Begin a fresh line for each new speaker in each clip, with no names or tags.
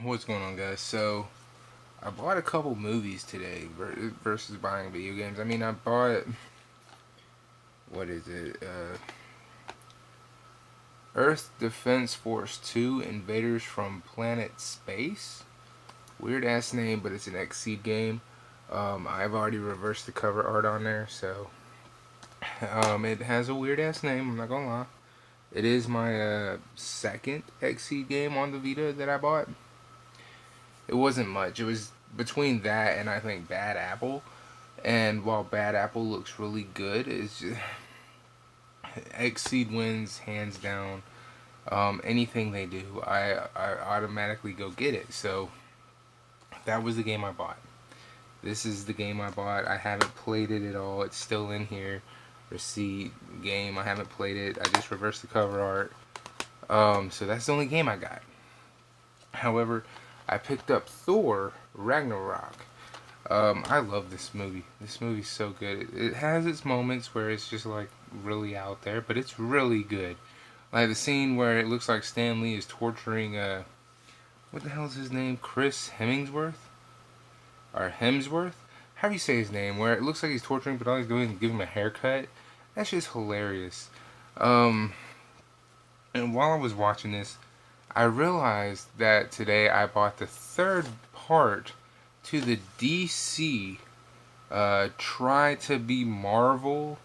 What's going on, guys? So, I bought a couple movies today versus buying video games. I mean, I bought, what is it? Earth Defense Force 2 Invaders from Planet Space. Weird ass name, but it's an Xseed game. I've already reversed the cover art on there, so it has a weird ass name, I'm not gonna lie. It is my second Xseed game on the Vita that I bought. It wasn't much. It was between that and I think Bad Apple. And while Bad Apple looks really good, it's just Exceed wins hands down. Anything they do, I automatically go get it. So that was the game I bought. This is the game I bought. I haven't played it at all. It's still in here. Receipt game. I haven't played it. I just reversed the cover art. So that's the only game I got. However, I picked up Thor Ragnarok. I love this movie. This movie's so good. It has its moments where it's just like really out there, but it's really good. Like the scene where it looks like Stan Lee is torturing what the hell is his name? Chris Hemsworth or Hemsworth? How do you say his name? Where it looks like he's torturing, but all he's doing is give him a haircut. That's just hilarious. Um, and while I was watching this, I realized that today I bought the third part to the DC Try to Be Marvel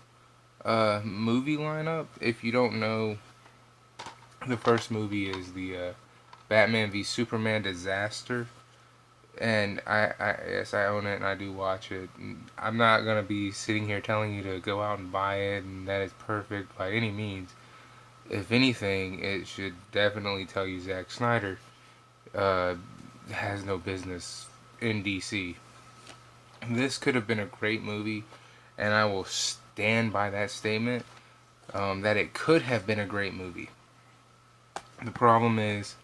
movie lineup. If you don't know, the first movie is the Batman v Superman Disaster. And yes, I own it and I do watch it. And I'm not gonna be sitting here telling you to go out and buy it and that it's perfect by any means. If anything, it should definitely tell you Zack Snyder uh, has no business in DC. This could have been a great movie, and I will stand by that statement that it could have been a great movie. The problem is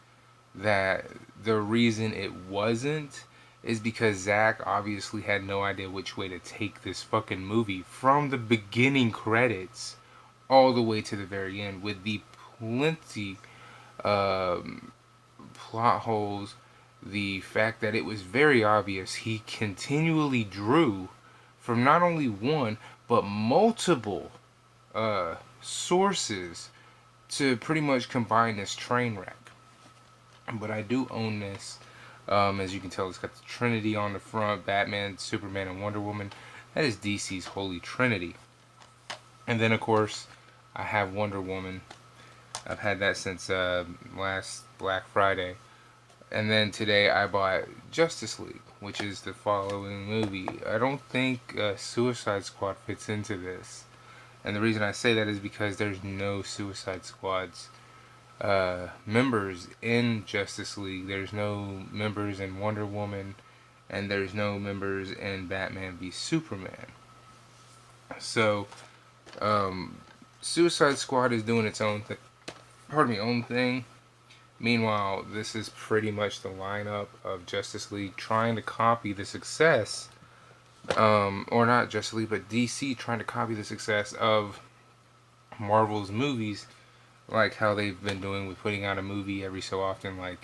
that the reason it wasn't is because Zach obviously had no idea which way to take this fucking movie from the beginning credits all the way to the very end with the plenty um, plot holes, the fact that it was very obvious he continually drew from not only one but multiple sources to pretty much combine this train wreck. But I do own this. As you can tell, it's got the Trinity on the front: Batman, Superman, and Wonder Woman. That is DC's Holy Trinity. And then, of course, I have Wonder Woman. I've had that since last Black Friday. And then today I bought Justice League, which is the following movie. I don't think Suicide Squad fits into this. And the reason I say that is because there's no Suicide Squad's members in Justice League. There's no members in Wonder Woman, and there's no members in Batman v Superman. So, um, Suicide Squad is doing its own thing. Pardon me, own thing. Meanwhile, this is pretty much the lineup of Justice League trying to copy the success, or not Justice League, but DC trying to copy the success of Marvel's movies, like how they've been doing with putting out a movie every so often. Like,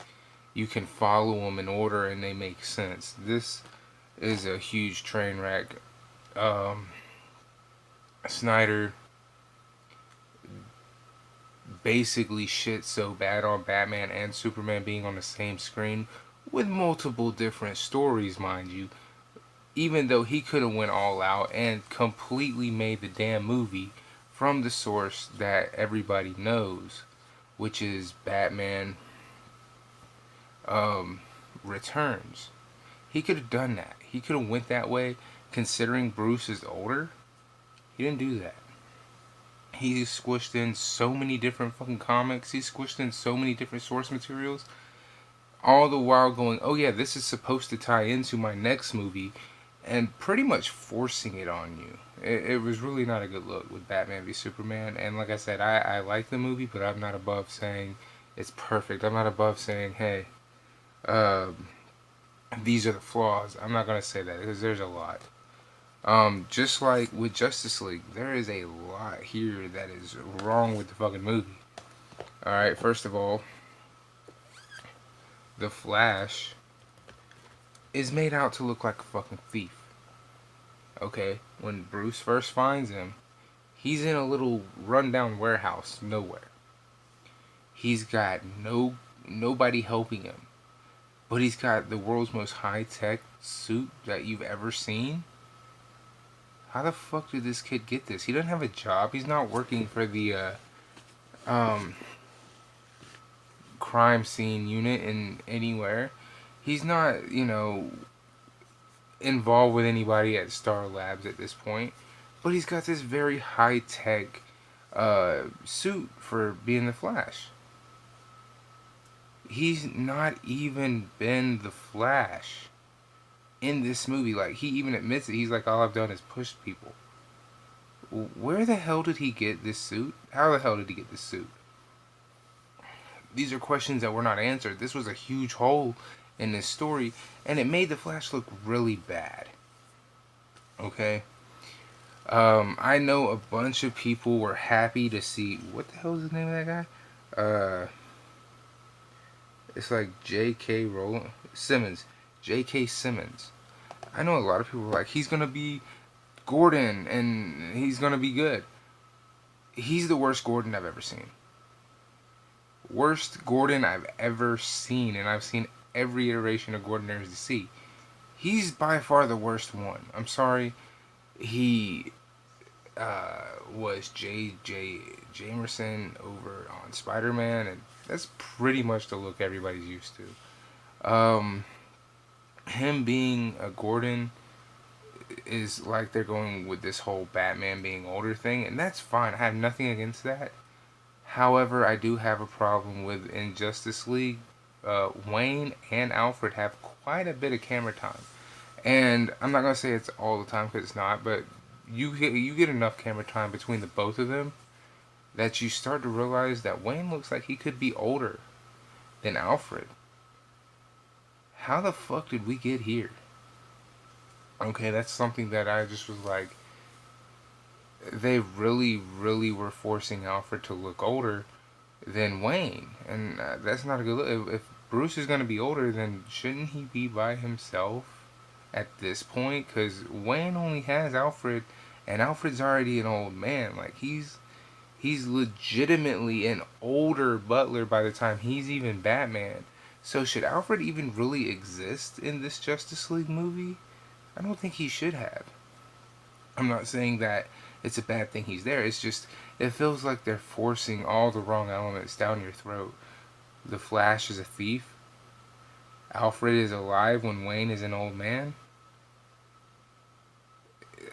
you can follow them in order and they make sense. This is a huge train wreck. Um, Snyder basically shit so bad on Batman and Superman being on the same screen with multiple different stories, mind you. Even though he could have went all out and completely made the damn movie from the source that everybody knows, which is Batman um, Returns. He could have done that. He could have went that way, considering Bruce is older. He didn't do that. He squished in so many different fucking comics. He squished in so many different source materials. All the while going, oh yeah, this is supposed to tie into my next movie. And pretty much forcing it on you. It was really not a good look with Batman v Superman. And like I said, I like the movie, but I'm not above saying it's perfect. I'm not above saying, hey, um, these are the flaws. I'm not going to say that because there's a lot. Just like with Justice League, there is a lot here that is wrong with the fucking movie. Alright, first of all, the Flash is made out to look like a fucking thief. Okay? When Bruce first finds him, he's in a little rundown warehouse nowhere. He's got nobody helping him. But he's got the world's most high-tech suit that you've ever seen. How the fuck did this kid get this? He doesn't have a job. He's not working for the um, crime scene unit in anywhere. He's not, involved with anybody at Star Labs at this point. But he's got this very high-tech suit for being the Flash. He's not even been the Flash in this movie. Like, he even admits it. He's like, all I've done is push people. Where the hell did he get this suit? How the hell did he get this suit? These are questions that were not answered. This was a huge hole in this story, and it made the Flash look really bad. Okay? I know a bunch of people were happy to see... What the hell is the name of that guy? It's like J.K. Rowling... Simmons. J.K. Simmons. I know a lot of people were like, he's gonna be Gordon, and he's gonna be good. He's the worst Gordon I've ever seen. Worst Gordon I've ever seen, and I've seen every iteration of Gordon there is to see. He's by far the worst one. I'm sorry. He was J.J. Jamerson over on Spider-Man, and that's pretty much the look everybody's used to. Him being a Gordon is like they're going with this whole Batman being older thing, and that's fine. I have nothing against that. However, I do have a problem with in Justice League. Wayne and Alfred have quite a bit of camera time, and I'm not gonna say it's all the time because it's not, but you get enough camera time between the both of them that you start to realize that Wayne looks like he could be older than Alfred. How the fuck did we get here? Okay, that's something that I just was like, they really, really were forcing Alfred to look older than Wayne, and that's not a good look. If Bruce is going to be older, then shouldn't he be by himself at this point? Because Wayne only has Alfred, and Alfred's already an old man. Like, he's legitimately an older butler by the time he's even Batman. So should Alfred even really exist in this Justice League movie? I don't think he should have. I'm not saying that it's a bad thing he's there. It's just, it feels like they're forcing all the wrong elements down your throat. The Flash is a thief. Alfred is alive when Wayne is an old man.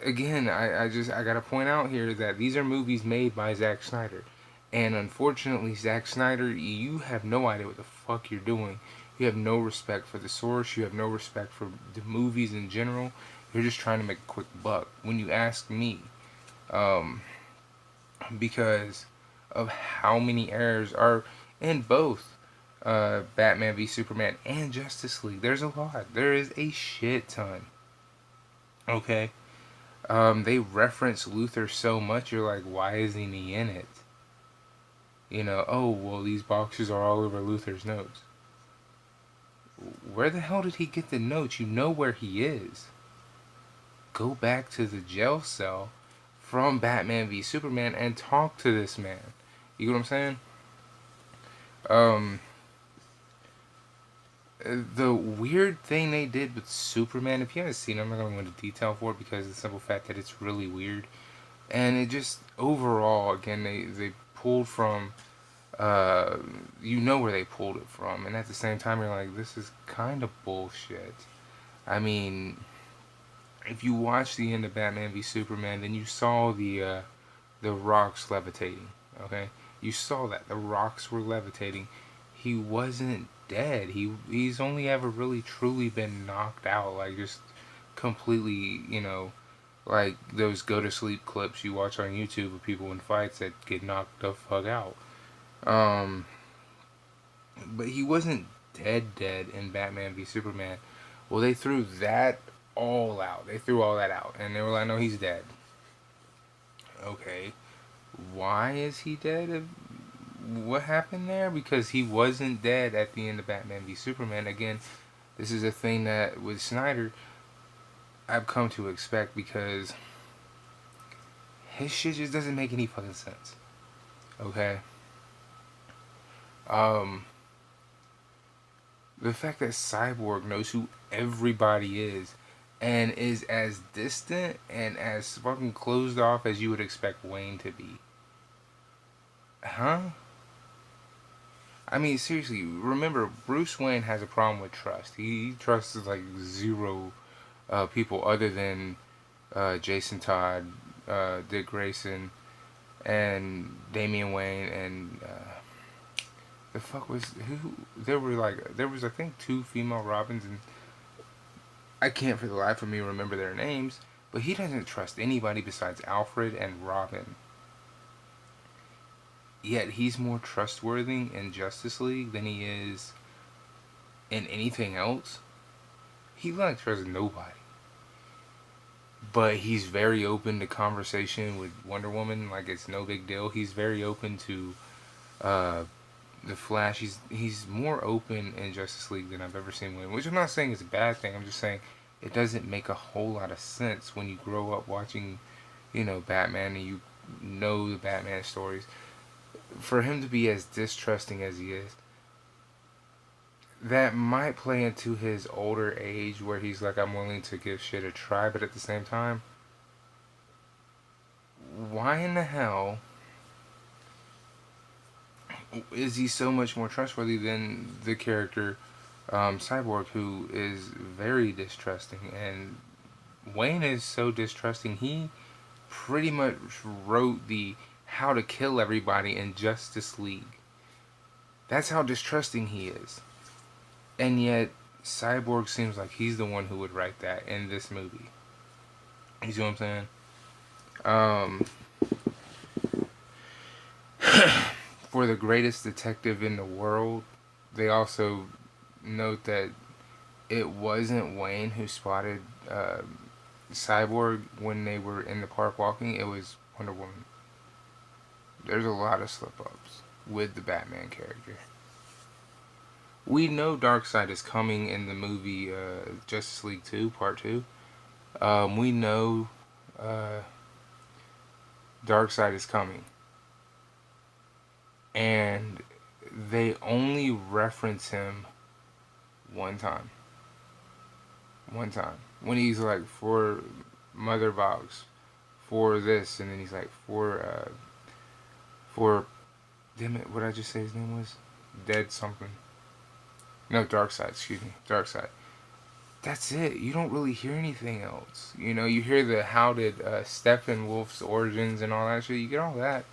Again, I gotta point out here that these are movies made by Zack Snyder. And unfortunately, Zack Snyder, you have no idea what the fuck you're doing. You have no respect for the source. You have no respect for the movies in general. You're just trying to make a quick buck. When you ask me, because of how many errors are in both Batman v Superman and Justice League. There's a lot. There is a shit ton. Okay? They reference Luthor so much, you're like, why isn't he in it? Oh, well, these boxes are all over Luthor's notes. Where the hell did he get the notes? You know where he is. Go back to the jail cell from Batman v Superman and talk to this man. You know what I'm saying? The weird thing they did with Superman, if you haven't seen it, I'm not going to go into detail for it because of the simple fact that it's really weird. And it just, overall, again, they pulled from, you know where they pulled it from. And at the same time, you're like, this is kind of bullshit. I mean, if you watch the end of Batman v Superman, then you saw the rocks levitating, okay? You saw that. The rocks were levitating. He wasn't dead. He's only ever really truly been knocked out, like just completely, like those go to sleep clips you watch on YouTube of people in fights that get knocked the fuck out. But he wasn't dead in Batman v Superman. Well, they threw that all out. They threw all that out, and they were like, no, he's dead. Okay. Why is he dead? what happened there, because he wasn't dead at the end of Batman v Superman. Again, this is a thing that with Snyder I've come to expect, because his shit just doesn't make any fucking sense. Okay? Um, the fact that Cyborg knows who everybody is and is as distant and as fucking closed off as you would expect Wayne to be. Huh? I mean, seriously, remember, Bruce Wayne has a problem with trust. He trusts like zero people other than Jason Todd, Dick Grayson, and Damian Wayne, and the fuck was who? There was I think two female Robins, and I can't for the life of me remember their names. But he doesn't trust anybody besides Alfred and Robin. Yet he's more trustworthy in Justice League than he is in anything else. He like trusts nobody. But he's very open to conversation with Wonder Woman, like it's no big deal. He's very open to uh, the Flash. He's more open in Justice League than I've ever seen him. Which I'm not saying is a bad thing. I'm just saying it doesn't make a whole lot of sense when you grow up watching, Batman, and you know the Batman stories. For him to be as distrusting as he is, that might play into his older age where he's like, I'm willing to give shit a try, but at the same time, why in the hell is he so much more trustworthy than the character Cyborg, who is very distrusting? And Wayne is so distrusting, he pretty much wrote the how to kill everybody in Justice League. That's how distrusting he is. And yet, Cyborg seems like he's the one who would write that in this movie. You see what I'm saying? Um, for the greatest detective in the world, they also note that it wasn't Wayne who spotted Cyborg when they were in the park walking. It was Wonder Woman. There's a lot of slip-ups with the Batman character. We know Darkseid is coming in the movie Justice League 2, Part 2. We know Darkseid is coming. And they only reference him one time. One time. When he's like, for Mother Box, for this, and then he's like, for, damn it, what did I just say his name was? Dead something. No, Darkseid, excuse me. Darkseid. That's it. You don't really hear anything else. You hear the how did Steppenwolf's origins and all that shit. You get all that.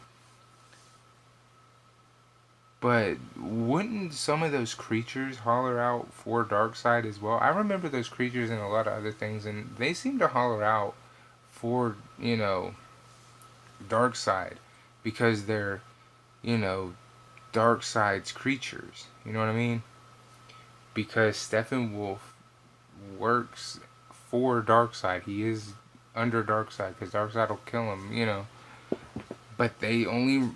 But wouldn't some of those creatures holler out for Darkseid as well? I remember those creatures in a lot of other things, and they seem to holler out for, Darkseid, because they're, you know, Darkseid's creatures. You know what I mean? Because Steppenwolf works for Darkseid. He is under Darkseid, because Darkseid will kill him. But they only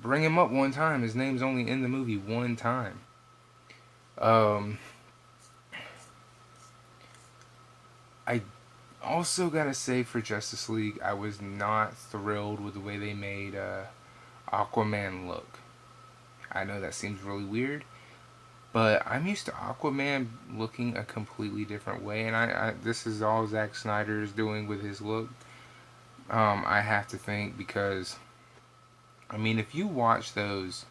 bring him up one time. His name's only in the movie one time. I also gotta say, for Justice League, I was not thrilled with the way they made Aquaman look. I know that seems really weird, but I'm used to Aquaman looking a completely different way, and I this is all Zack Snyder is doing with his look. I have to think, because I mean, if you watch those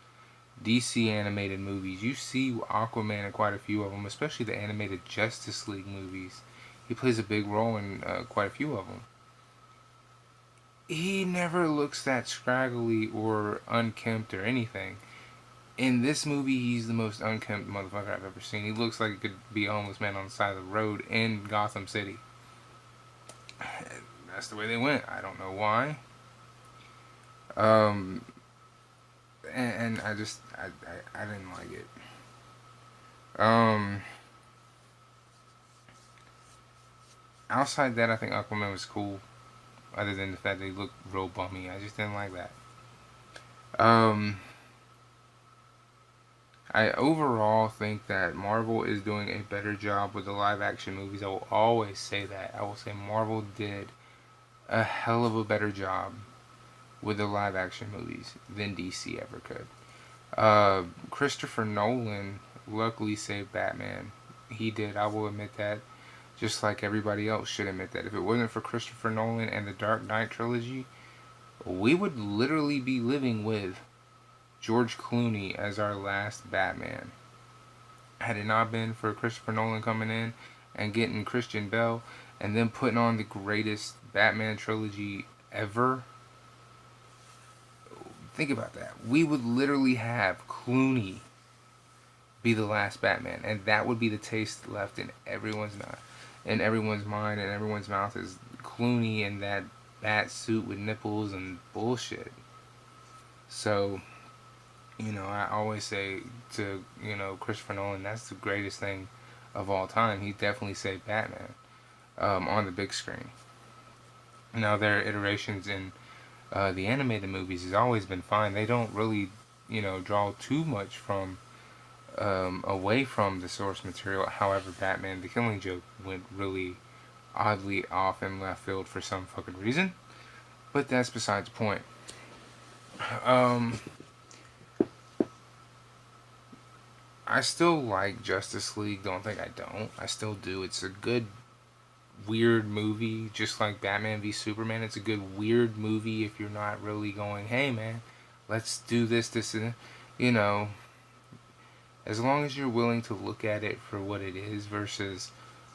DC animated movies, you see Aquaman in quite a few of them, especially the animated Justice League movies. He plays a big role in quite a few of them. He never looks that scraggly or unkempt or anything. In this movie, he's the most unkempt motherfucker I've ever seen. He looks like he could be a homeless man on the side of the road in Gotham City. That's the way they went. I don't know why. Um, and I just, I didn't like it. Um, Outside that, I think Aquaman was cool. Other than the fact that he looked real bummy, I just didn't like that. Um, I overall think that Marvel is doing a better job with the live action movies. I will always say that. I will say Marvel did a hell of a better job with the live action movies than DC ever could. Christopher Nolan luckily saved Batman. He did, I will admit that. Just like everybody else should admit that. If it wasn't for Christopher Nolan and the Dark Knight trilogy, we would literally be living with George Clooney as our last Batman. Had it not been for Christopher Nolan coming in and getting Christian Bale and then putting on the greatest Batman trilogy ever, think about that. We would literally have Clooney be the last Batman, and that would be the taste left in everyone's mouth, and everyone's mouth is Clooney in that bat suit with nipples and bullshit. So, I always say to Christopher Nolan, that's the greatest thing of all time. He definitely saved Batman on the big screen. Now their iterations in the animated movies has always been fine. They don't really draw too much from away from the source material. However, Batman: The Killing Joke went really oddly off in left field for some fucking reason, but that's besides the point. Um, I still like Justice League. Don't think I don't. I still do. It's a good weird movie, just like Batman v Superman. It's a good weird movie if you're not really going, hey man, let's do this, and you know, as long as you're willing to look at it for what it is versus,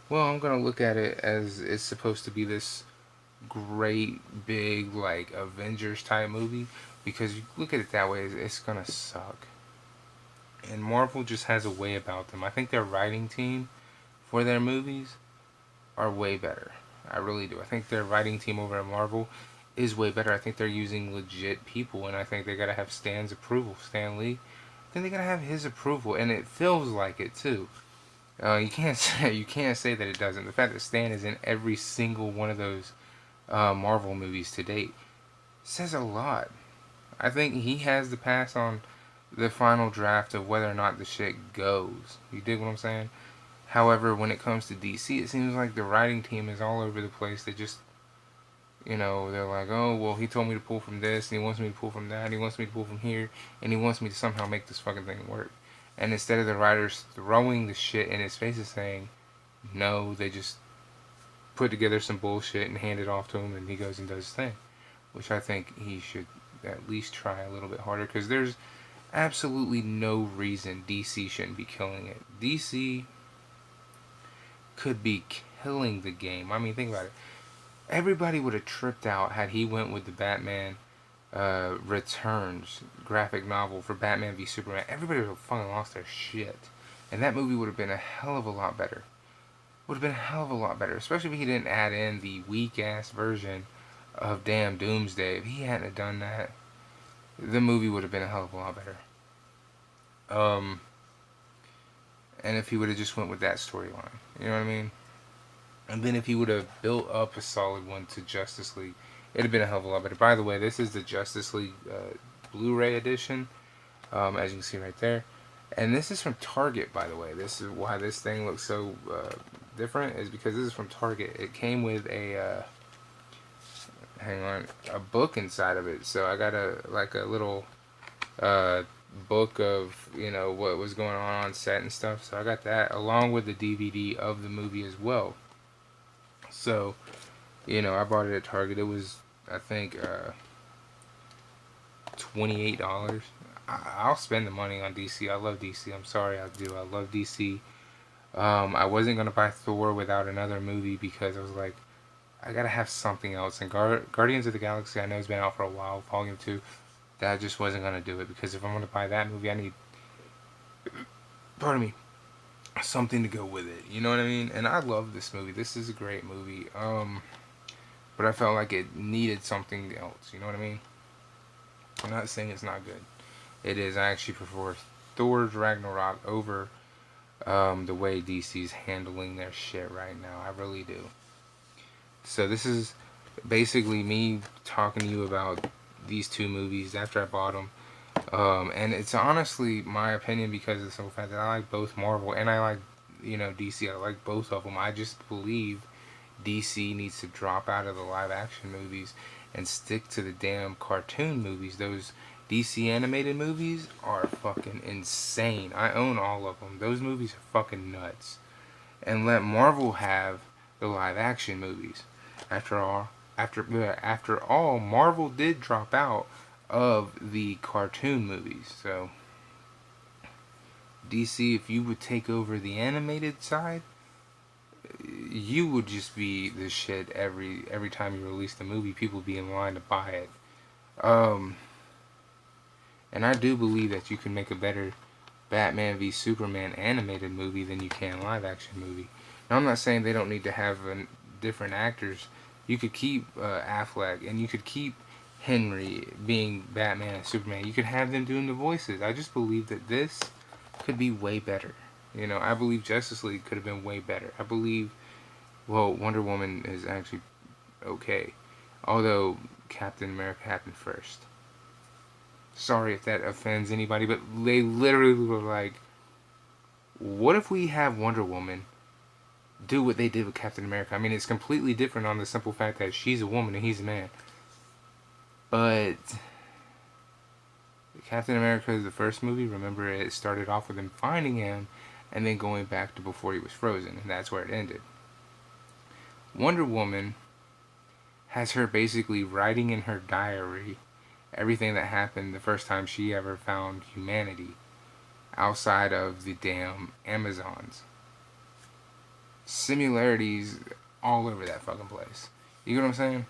well, I'm gonna look at it as it's supposed to be this great big like Avengers type movie, because you look at it that way, it's gonna suck. And Marvel just has a way about them. I think their writing team for their movies are way better. I really do. I think their writing team over at Marvel is way better. I think they're using legit people, and I think they gotta have Stan's approval. Stan Lee, then they gotta have his approval, and it feels like it too. You can't say that it doesn't. The fact that Stan is in every single one of those Marvel movies to date says a lot. I think he has the pass on the final draft of whether or not the shit goes. You dig what I'm saying? However, when it comes to DC, it seems like the writing team is all over the place. They just, they're like, oh, well, he told me to pull from this, and he wants me to pull from that, and he wants me to pull from here, and he wants me to somehow make this fucking thing work. And instead of the writers throwing the shit in his face and saying, no, they just put together some bullshit and hand it off to him, and he goes and does his thing. Which I think he should at least try a little bit harder, because there's absolutely no reason DC shouldn't be killing it. DC could be killing the game. I mean, think about it. Everybody would have tripped out had he went with the Batman Returns graphic novel for Batman v Superman. Everybody would have fucking lost their shit. And that movie would have been a hell of a lot better. Would have been a hell of a lot better. Especially if he didn't add in the weak ass version of damn Doomsday. If he hadn't have done that, the movie would have been a hell of a lot better. And if he would have just went with that storyline, you know what I mean? And then if he would have built up a solid one to Justice League, it'd have been a hell of a lot better. By the way, this is the Justice League Blu-ray edition, as you can see right there. And this is from Target, by the way. This is why this thing looks so different, is because this is from Target. It came with a a book inside of it. So I got a little book of what was going on set and stuff. So I got that along with the DVD of the movie as well. So I bought it at Target. It was, I think, $28. I'll spend the money on DC. I love DC. I'm sorry, I do. I love DC. I wasn't gonna buy Thor without another movie because I was like, I gotta have something else. And Guardians of the Galaxy, I know it's been out for a while, Volume 2. That just wasn't gonna do it, because if I'm gonna buy that movie, I need, pardon me, something to go with it. You know what I mean? And I love this movie. This is a great movie. But I felt like it needed something else. You know what I mean? I'm not saying it's not good. It is. I actually prefer Thor's Ragnarok over the way DC's handling their shit right now. I really do. So this is basically me talking to you about these two movies after I bought them. And it's honestly my opinion because of the simple fact that I like both Marvel and I like, DC. I like both of them. I just believe DC needs to drop out of the live action movies and stick to the damn cartoon movies. Those DC animated movies are fucking insane. I own all of them. Those movies are fucking nuts. And let Marvel have the live action movies. After all, after all, Marvel did drop out of the cartoon movies. So DC, if you would take over the animated side, you would just be the shit every time you release the movie. People would be in line to buy it. Um, and I do believe that you can make a better Batman v Superman animated movie than you can live action movie. Now I'm not saying they don't need to have different actors. You could keep Affleck and you could keep Henry being Batman and Superman. You could have them doing the voices. I just believe that this could be way better. I believe Justice League could have been way better. I believe, well, Wonder Woman is actually okay. Although Captain America happened first. Sorry if that offends anybody, but they literally were like, what if we have Wonder Woman do what they did with Captain America? I mean, it's completely different on the simple fact that she's a woman and he's a man. But Captain America is the first movie. Remember, it started off with him finding him and then going back to before he was frozen, and that's where it ended. Wonder Woman has her basically writing in her diary everything that happened the first time she ever found humanity outside of the damn Amazons. Similarities all over that fucking place. You know what I'm saying?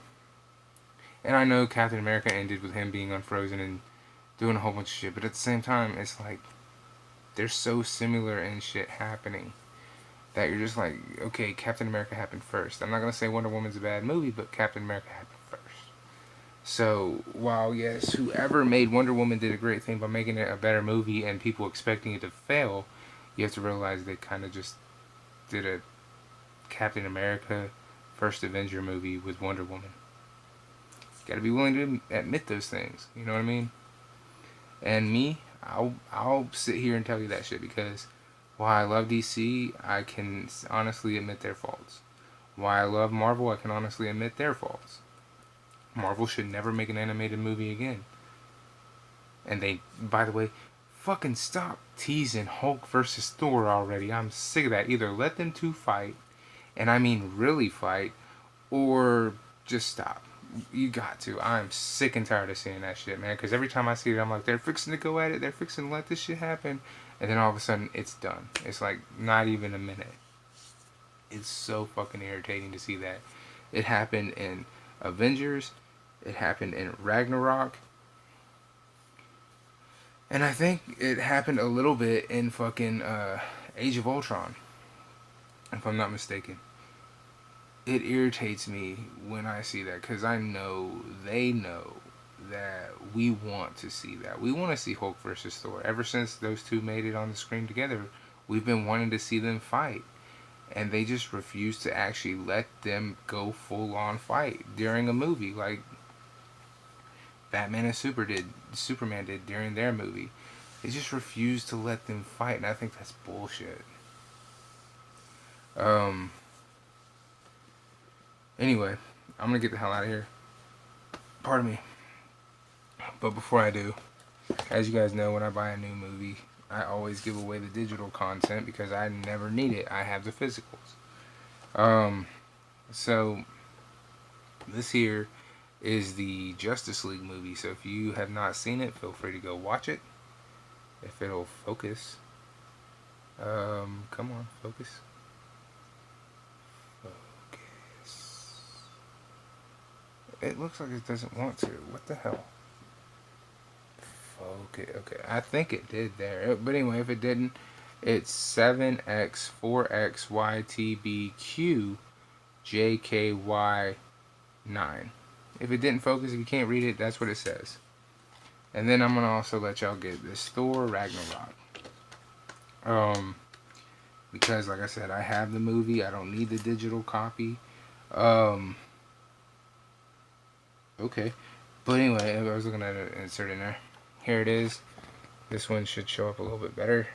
And I know Captain America ended with him being unfrozen and doing a whole bunch of shit, but at the same time, it's like they're so similar in shit happening that you're just like, okay, Captain America happened first. I'm not gonna say Wonder Woman's a bad movie, but Captain America happened first. So while yes, whoever made Wonder Woman did a great thing by making it a better movie and people expecting it to fail, you have to realize they kind of just did a Captain America First Avenger movie with Wonder Woman. You gotta be willing to admit those things. You know what I mean? And me, I'll sit here and tell you that shit because while I love DC, I can honestly admit their faults. While I love Marvel, I can honestly admit their faults. Marvel should never make an animated movie again. And they, by the way, fucking stop teasing Hulk versus Thor already. I'm sick of that. Either let them two fight, and I mean really fight, or just stop. You got to. I'm sick and tired of seeing that shit, man. Because every time I see it, I'm like, they're fixing to go at it. They're fixing to let this shit happen. And then all of a sudden, it's done. It's like not even a minute. It's so fucking irritating to see that. It happened in Avengers. It happened in Ragnarok. And I think it happened a little bit in fucking Age of Ultron. If I'm not mistaken. It irritates me when I see that because I know they know that we want to see that. We want to see Hulk versus Thor. Ever since those two made it on the screen together, we've been wanting to see them fight. And they just refuse to actually let them go full on fight during a movie like Batman and Superman did during their movie. They just refuse to let them fight, and I think that's bullshit. Anyway, I'm gonna get the hell out of here. Pardon me. But before I do, as you guys know, when I buy a new movie, I always give away the digital content because I never need it. I have the physicals. So this here is the Justice League movie. So if you have not seen it, feel free to go watch it. If it'll focus. Come on, focus. It looks like it doesn't want to. What the hell? Okay, okay. I think it did there. But anyway, if it didn't, it's 7X4XYTBQJKY9. If it didn't focus, if you can't read it, that's what it says. And then I'm going to also let y'all get this Thor Ragnarok. Because, like I said, I have the movie. I don't need the digital copy. Okay. But anyway, I was looking at an insert in there. Here it is. This one should show up a little bit better.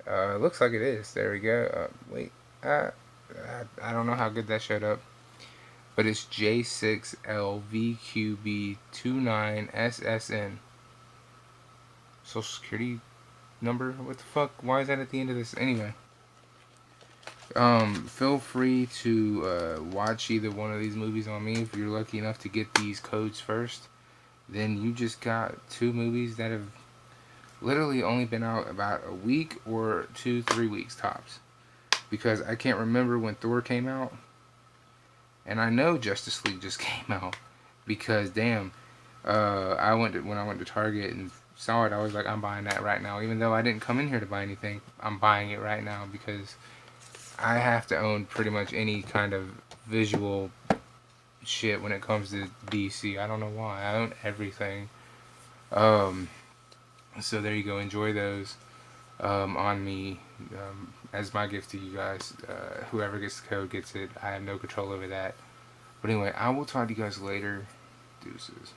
It looks like it is. There we go. Wait. I don't know how good that showed up. But it's J6LVQB29SSN. Social Security number? What the fuck? Why is that at the end of this? Anyway. Feel free to watch either one of these movies on me. If you're lucky enough to get these codes first, then you just got 2 movies that have literally only been out about a week or 2-3 weeks tops. Because I can't remember when Thor came out, and I know Justice League just came out. Because damn, when I went to Target and saw it, I was like, I'm buying that right now. Even though I didn't come in here to buy anything, I'm buying it right now because I have to own pretty much any kind of visual shit when it comes to DC. I don't know why. I own everything. So there you go. Enjoy those on me as my gift to you guys. Whoever gets the code gets it. I have no control over that. But anyway, I will talk to you guys later. Deuces.